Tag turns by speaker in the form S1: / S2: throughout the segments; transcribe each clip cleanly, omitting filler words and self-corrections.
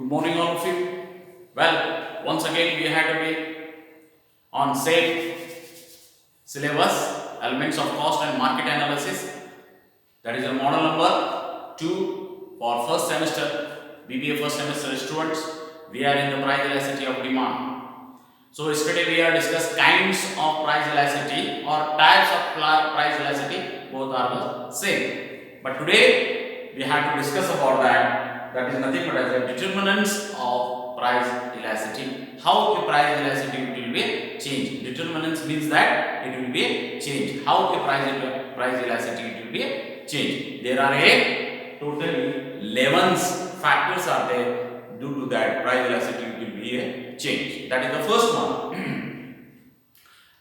S1: Good morning, all of you. Well, once again, we had to be on same syllabus, elements of cost and market analysis. That is a model number 2 for first semester, BBA first semester students. We are in the price elasticity of demand. So, yesterday we are discussed kinds of price elasticity or types of price elasticity, both are the same. But today we have to discuss about that. That is nothing but as a determinants of price elasticity. How the price elasticity will be changed. Determinants means that it will be changed. How the price elasticity will be changed. There are a total 11 factors are there. Due to that, price elasticity will be a change. That is the first one.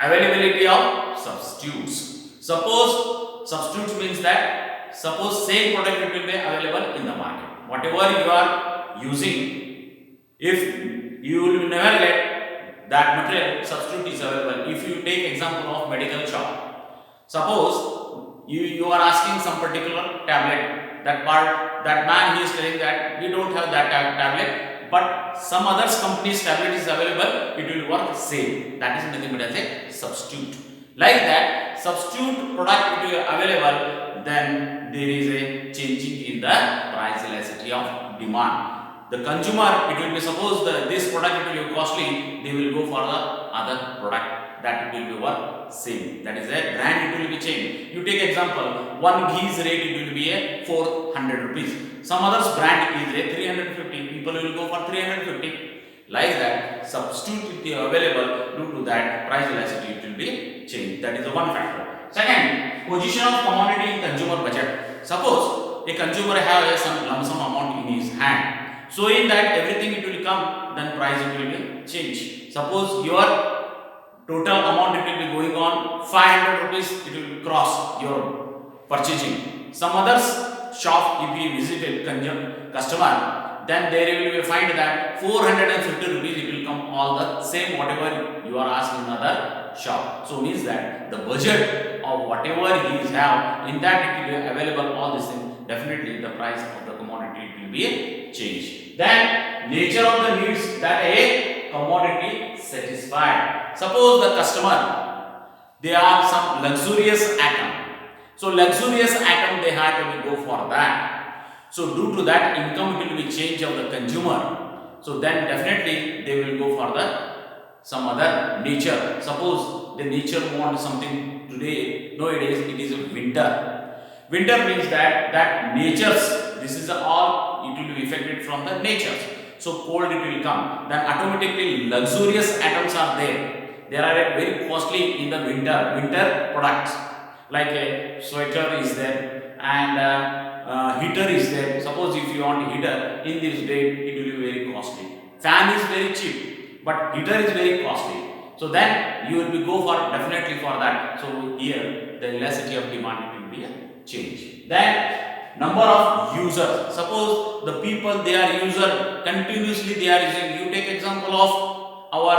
S1: Availability of substitutes. Suppose substitutes means that suppose same product it will be available in the market. Whatever you are using, if you will never get that material substitute is available. If you take example of medical shop, suppose you are asking some particular tablet. That man he is telling that we don't have that tablet, but some others company's tablet is available, it will work same. That is nothing but as a substitute. Like that, substitute product it will available, then there is a changing in the price elasticity of demand. The consumer, it will be suppose this product it will be costly, they will go for the other product that will be work same. That is a brand it will be changed. You take example, one ghee's rate it will be a 400 rupees. Some others brand is a 350. People will go for 350. Like that, substitute will be available. Due to that, price elasticity it will be changed. That is the one factor. Second, position of commodity in consumer budget. Suppose a consumer have some lump sum amount in his hand. So in that everything it will come, then price it will be changed. Suppose your total amount it will be going on 500 rupees, it will cross your purchasing. Some others shop if you visited customer, then there will be find that 450 rupees it will come all the same whatever you are asking another shop. So means that the budget of whatever he is have in that it will be available all these things. Definitely the price of the commodity it will be changed. Then nature of the needs that a commodity satisfied. Suppose the customer they are some luxurious item. So luxurious item they have to go for that. So due to that income it will be change of the consumer. So then definitely they will go for the some other nature. Suppose the nature want something today nowadays it is a winter. Winter means that natures this is all it will be affected from the natures. So cold it will come. Then automatically luxurious items are there. There are very costly in the winter products like a sweater is there and heater is there. Suppose if you want a heater in this day it will be very costly. Fan is very cheap, but heater is very costly. So then you will be go for definitely for that. So here the elasticity of demand it will be a change. Then number of users. Suppose the people they are user continuously they are using. You take example of our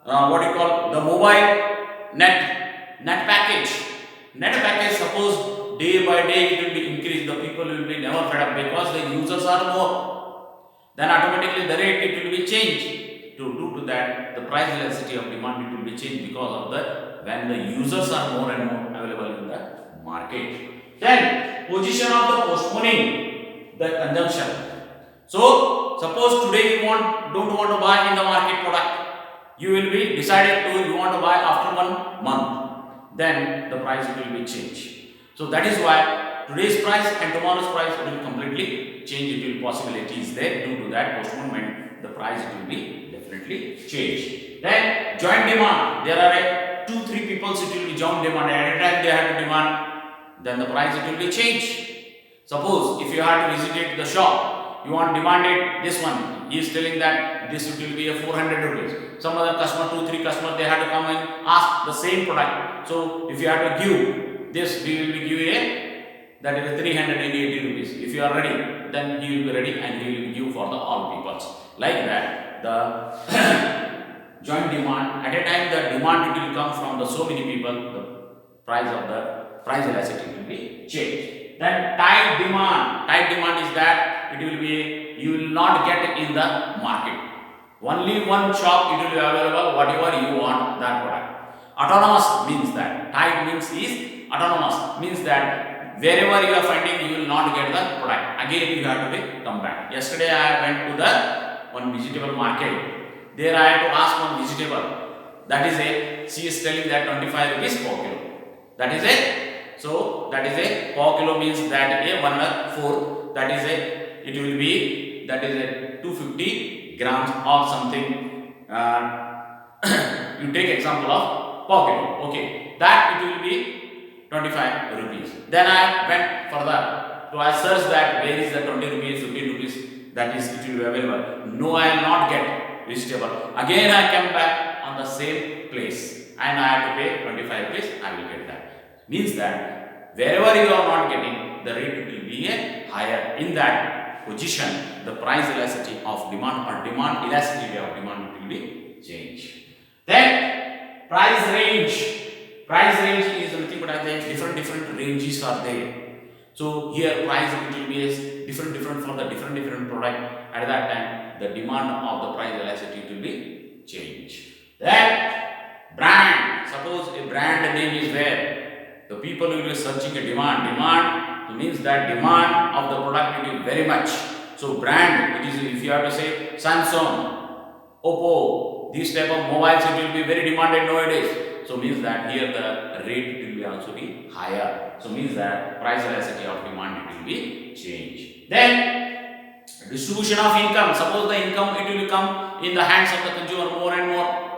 S1: what you call the mobile net package. Net package suppose day by day it will be increased. The people will be never fed up because the users are more. Then automatically the rate it will be changed. Due to that, the price elasticity of demand it will be changed because of the when the users are more and more available in the market. Then position of the postponing the consumption. So suppose today you don't want to buy in the market product. You will be decided to you want to buy after 1 month. Then the price it will be changed. So that is why today's price and tomorrow's price will completely change. It will possibility is there due to that postponement. The price it will be definitely changed. Then joint demand. There are 2-3 people it will be joint demand. At a time they have to demand. Then the price it will be changed. Suppose if you have to visit the shop, you want demanded this one. He is telling that this will be a 400 rupees. Some other customer, 2-3 customer, they have to come and ask the same product. So if you have to give this, we will be giving that is a 380 rupees. If you are ready, then he will be ready and he will give for the all peoples. Like that, the joint demand at a time the demand it will come from the so many people, the price elasticity will be changed. Then tight demand is that it will be you will not get in the market. Only one shop it will be available, whatever you want that product. Autonomous means that. Tied means is autonomous, means that wherever you are finding you will not get the product. Again you have to be come back. Yesterday I went to the one vegetable market. There I had to ask one vegetable. That is a, she is telling that 25 rupees per kilo. That is a, so that is a per kilo means that a 1/4. That is a, it will be, that is a 250 grams or something. You take example of per kilo. Okay, that it will be 25 rupees. Then I went further. So I searched that where is the 20 rupees, 15 rupees, that is it will be available. No, I will not get vegetable. Again I came back on the same place and I have to pay 25 rupees, I will get that. Means that wherever you are not getting, the rate will be a higher. In that position, the price elasticity of demand or demand elasticity of demand will be changed. Then price range. Price range is nothing but different ranges are there. So here price it will be different for the different product. At that time, the demand of the price elasticity will be changed. Then brand. Suppose a brand name is there. The people will be searching a demand. Demand means that demand of the product will be very much. So brand, it is, if you have to say Samsung, Oppo, these type of mobiles it will be very demanded nowadays. So means that here the rate will be also be higher. So means that price elasticity of demand it will be changed. Then distribution of income. Suppose the income it will come in the hands of the consumer more and more.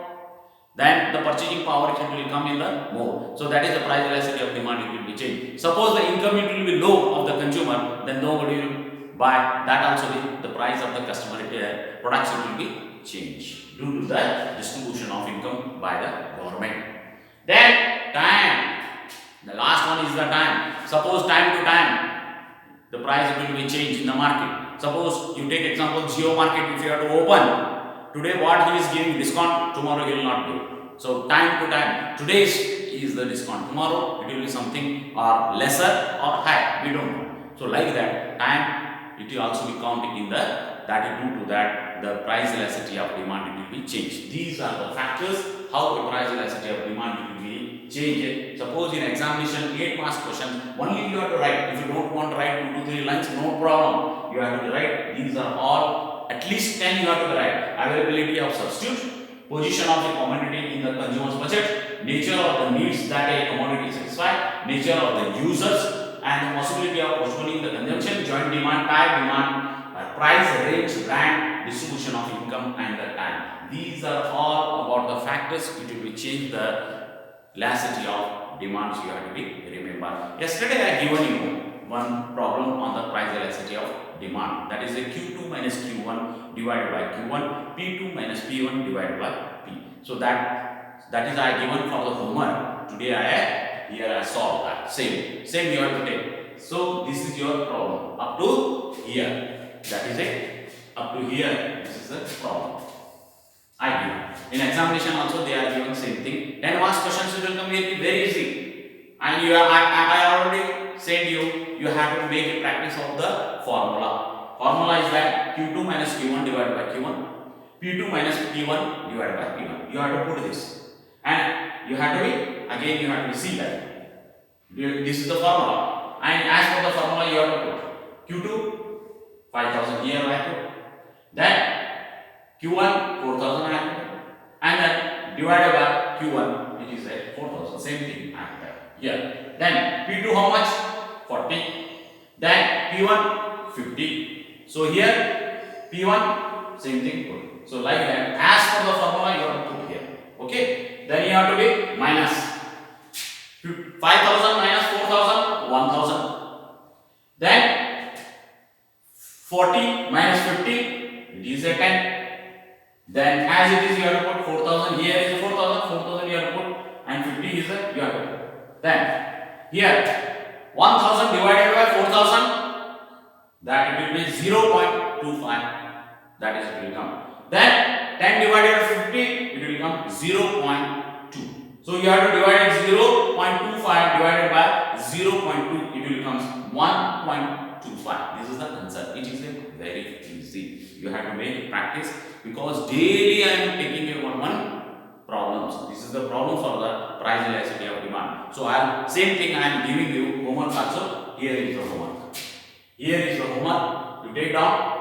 S1: Then the purchasing power it will come in the more. So that is the price elasticity of demand it will be changed. Suppose the income it will be low of the consumer, then nobody will buy. That also the price of the customer products it will be changed due to the distribution of income by the government. Then time. The last one is the time. Suppose time to time the price will be changed in the market. Suppose you take example Jio market, if you have to open. Today what he is giving discount, tomorrow he will not give. So time to time, today is the discount, tomorrow it will be something or lesser or higher, we don't know. So like that, time it will also be counting in the, that is due to that the price elasticity of demand it will be changed. These are the factors how the price elasticity of demand will be changed. Suppose in examination 8 marks question, only you have to write. If you don't want to write 2 to 3 lines, no problem. You have to write. These are all. At least 10 you have to write. Availability of substitute, position of the commodity in the consumer's budget, nature of the needs that a commodity satisfies, nature of the users, and the possibility of postponing the consumption, joint demand, type demand, price, range, brand, distribution of income, and the time. These are all about the factors which will change the elasticity of demands you have to be remember. Yesterday I given you one problem on the price elasticity of demand, that is a Q2 minus Q1 divided by Q1, P2 minus P1 divided by P. So that is I given for the homework. Today I solved that. Same you have to take. So this is your problem up to here. That is it. Up to here, this is the problem I give. In examination also they are given same thing. 10 marks questions will come here, very easy. And I already said you have to make a practice of the formula. Formula is that Q2 minus Q1 divided by Q1, P2 minus P1 divided by P1. You have to put this, and you have to be, again you have to see that this is the formula, and as for the formula you have to put Q2 5000 here I have to, then Q1 4000 I have to, and then divided by Q1 which is at 4000, same thing I have to here. Then P2 how much? 40. Then P1 50. So here P1 same thing put. So like that, as for the formula you have to put here. Okay. Then you have to be minus 5000 minus 4000 1000. Then 40 minus 50 it is a 10. Then as it is you have to put 4000, here is 4000 you have to put, and 50 is a you have to put. Then here 1000 divided by 4000, that it will be 0.25, that is it will come. Then 10 divided by 50, it will become 0.2. So you have to divide 0.25 divided by 0.2, it will become 1.2. 0.25. This is the answer. It is a very easy. You have to make practice because daily I am taking you one problems. This is the problem for the price elasticity of demand. So same thing I am giving you homework also. Here is the homework. Here is the homework. You take down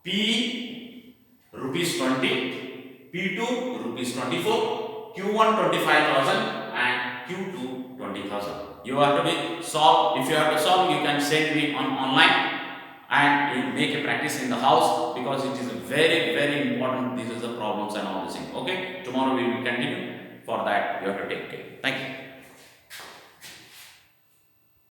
S1: P rupees 20, P2 rupees 24, Q1 25,000 and Q2 20,000. You have to be solve. If you have to solve, you can send me on online and you make a practice in the house because it is very important. This is the problems and all this thing. Okay, tomorrow we will continue. For that you have to take care. Thank you.